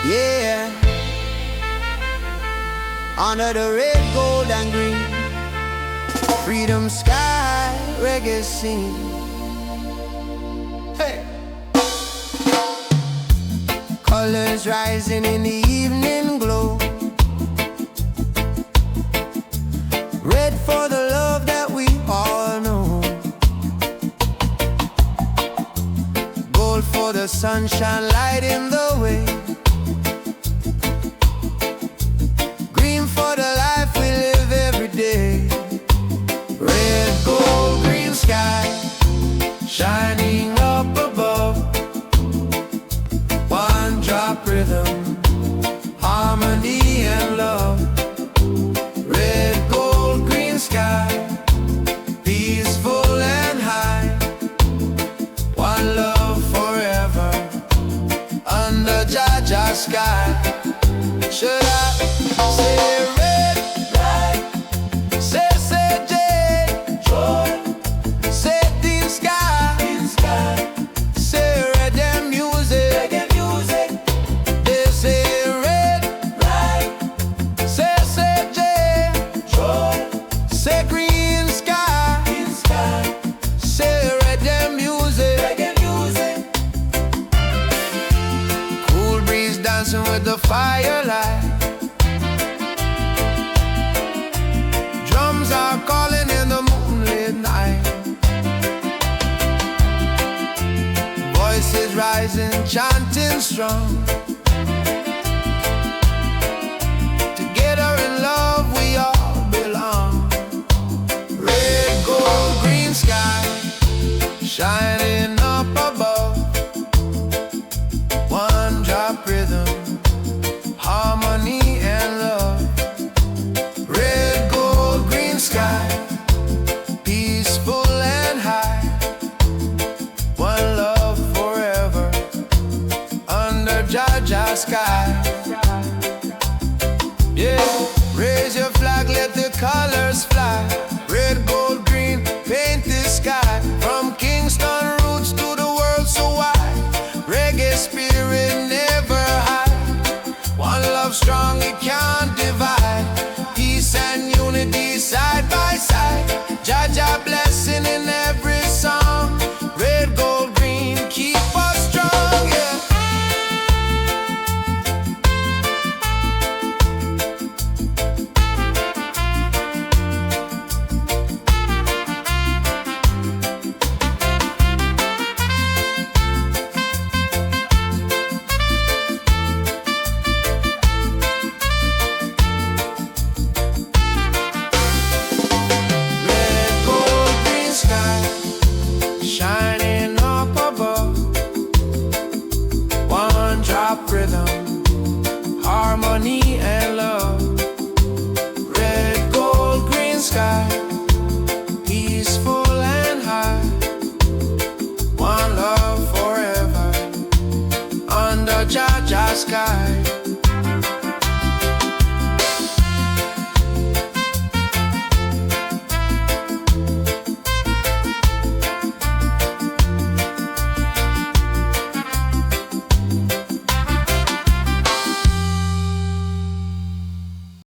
Yeah, under the red, gold and green, freedom sky, reggae scene. Hey, colors rising in the evening glow, red for the love that we all know, gold for the sunshine lighting the way, green for the life we live every day. Red, gold, green sky shining up above, one drop rhythm, harmony and love. Red, gold, green sky, peaceful and high, one love forever under Jah Jah sky. Should I say red light, say jade, joy, say deep sky, say reggae music, they say red light, say jade, joy, say green sky, say reggae music, cool breeze dancing with the firelight, drums are calling in the moonlit night, voices rising, chanting strong. Together in love we all belong. Red, gold, green sky shining up above, one drop rhythm, harmony and love. Red, gold, green sky, peaceful and high, one love forever under Jah Jah sky. Yeah, raise your flag, let the colors fly. Red, gold, green, paint the sky. From Kingston roots to the world so wide, reggae spirit never hide, one love strong, it can't divide, peace and unity side by side. Jah Jah blessing in every song. Red, gold, green, keep us strong, yeah. Red, gold, green sky, shine